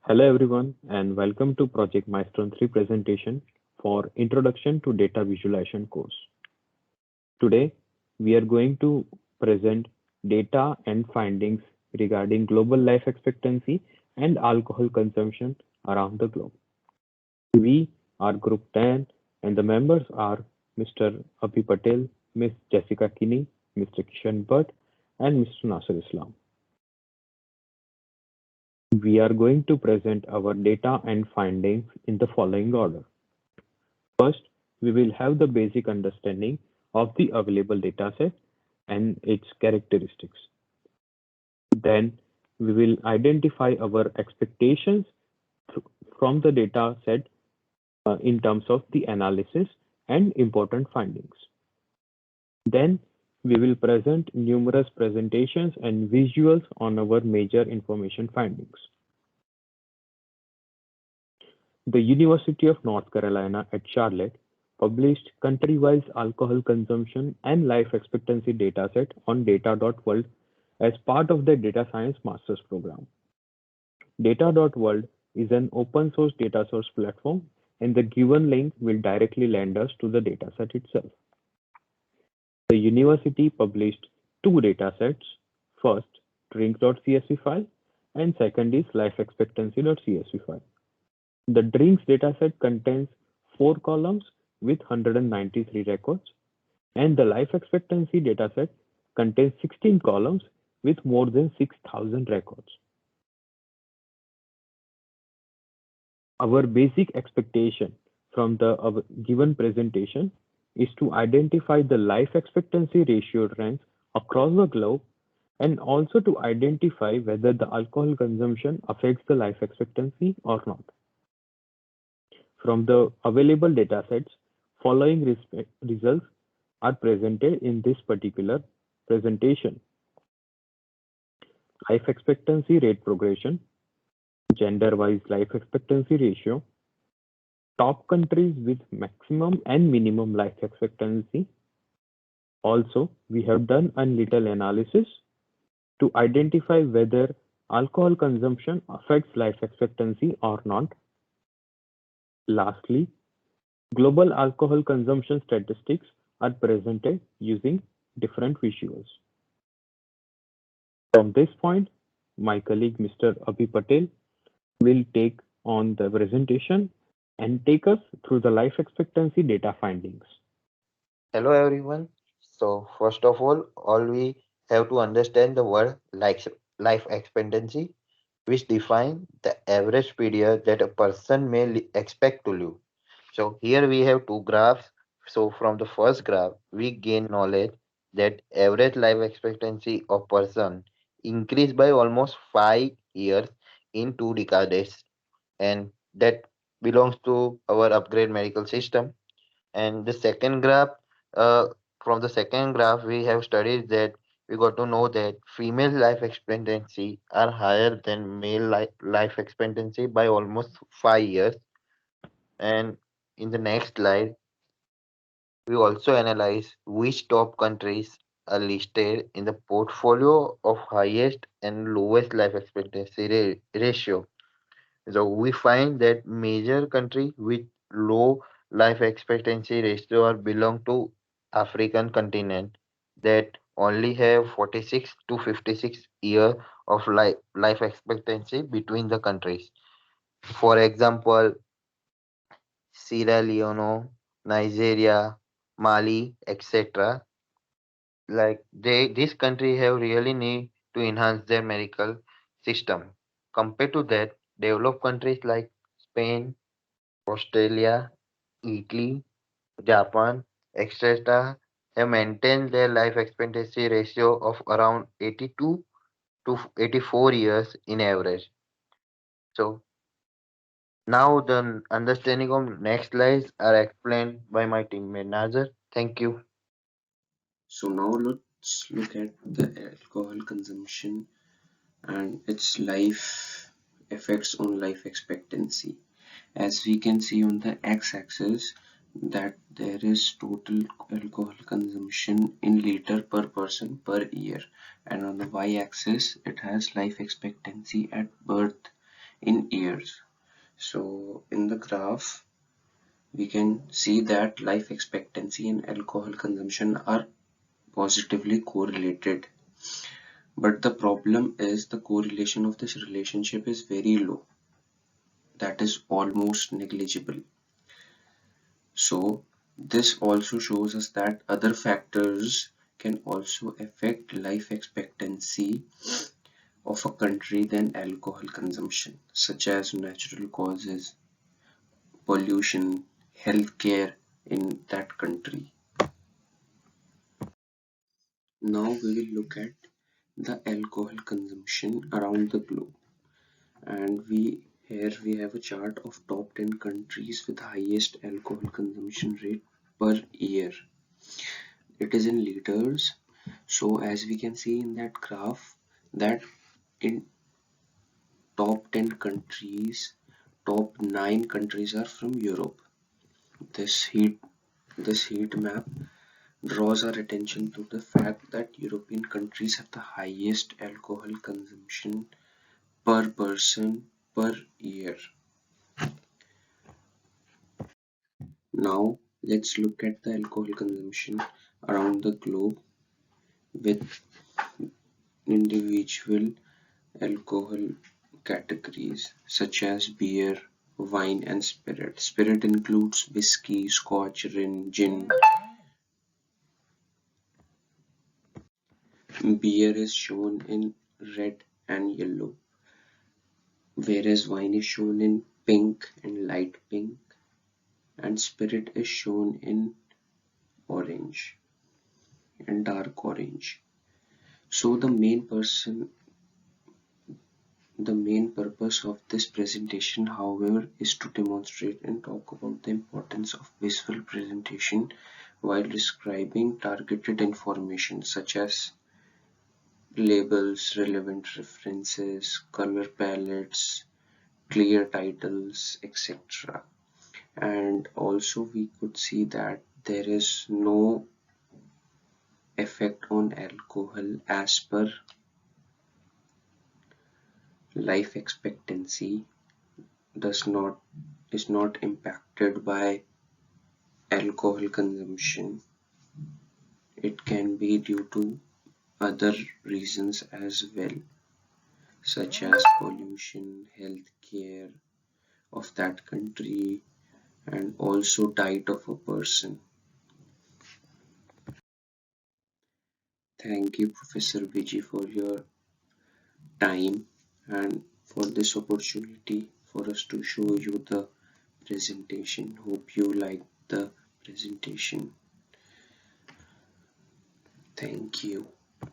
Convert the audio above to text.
Hello everyone and welcome to Project Milestone 3 presentation for Introduction to Data Visualization course. Today we are going to present data and findings regarding global life expectancy and alcohol consumption around the globe. We are Group 10 and the members are Mr. Abhi Patel, Ms. Jessica Kinny, Mr. Kishan and Mr. Nasar Islam. We are going to present our data and findings in the following order. First, we will have the basic understanding of the available dataset and its characteristics. Then, we will identify our expectations from the dataset in terms of the analysis and important findings. Then, we will present numerous presentations and visuals on our major information findings. The University of North Carolina at Charlotte published country-wise alcohol consumption and life expectancy dataset on data.world as part of their data science master's program. Data.world is an open source data source platform and the given link will directly land us to the dataset itself. The university published two datasets, first drink.csv file and second is life expectancy.csv file. The drinks dataset contains 4 columns with 193 records, and the life expectancy dataset contains 16 columns with more than 6,000 records. Our basic expectation from the given presentation is to identify the life expectancy ratio trends across the globe and also to identify whether the alcohol consumption affects the life expectancy or not. From the available datasets, following results are presented in this particular presentation. Life expectancy rate progression, gender-wise life expectancy ratio, top countries with maximum and minimum life expectancy. Also, we have done a little analysis to identify whether alcohol consumption affects life expectancy or not. Lastly, global alcohol consumption statistics are presented using different visuals. From this point, my colleague Mr. Abhi Patel will take on the presentation and take us through the life expectancy data findings. Hello everyone. So first of all we have to understand the word life expectancy, which define the average period that a person may expect to live. So here we have two graphs. So from the first graph, we gain knowledge that average life expectancy of person increased by almost 5 years in 2 decades, and that belongs to our upgrade medical system. And the second graph, uh, from the second graph, we have studied that we got to know that female life expectancy are higher than male life expectancy by almost 5 years. And in the next slide, we also analyze which top countries are listed in the portfolio of highest and lowest life expectancy ratio. So we find that major country with low life expectancy ratio are belong to African continent that only have 46 to 56 year of life expectancy between the countries. For example, Sierra Leone, Nigeria, Mali, etc. Like this country have really need to enhance their medical system. Compared to that, developed countries like Spain, Australia, Italy, Japan, etc. have maintained their life expectancy ratio of around 82 to 84 years in average. So now the understanding of next slides are explained by my teammate Nazar. Thank you. So now let's look at the alcohol consumption and its life effects on life expectancy. As we can see on the x-axis that there is total alcohol consumption in liter per person per year, and on the y-axis it has life expectancy at birth in years. So in the graph, we can see that life expectancy and alcohol consumption are positively correlated. But the problem is the correlation of this relationship is very low, that is almost negligible. So this also shows us that other factors can also affect life expectancy of a country than alcohol consumption, such as natural causes, pollution, healthcare in that country. Now we will look at the alcohol consumption around the globe, and we have a chart of top 10 countries with highest alcohol consumption rate per year. It is in liters. So as we can see in that graph, that in top 10 countries, top 9 countries are from Europe. This heat this heat map draws our attention to the fact that European countries have the highest alcohol consumption per person per year. Now let's look at the alcohol consumption around the globe with individual alcohol categories such as beer, wine and spirit. Spirit includes whiskey, scotch, gin. Beer is shown in red and yellow, whereas wine is shown in pink and light pink, and spirit is shown in orange and dark orange. So the main purpose of this presentation, however, is to demonstrate and talk about the importance of visual presentation while describing targeted information such as labels, relevant references, color palettes, clear titles, etc. And also we could see that there is no effect on alcohol as per life expectancy is not impacted by alcohol consumption. It can be due to other reasons as well, such as pollution, healthcare of that country, and also diet of a person. Thank you, Professor Viji, for your time and for this opportunity for us to show you the presentation. Hope you liked the presentation. Thank you.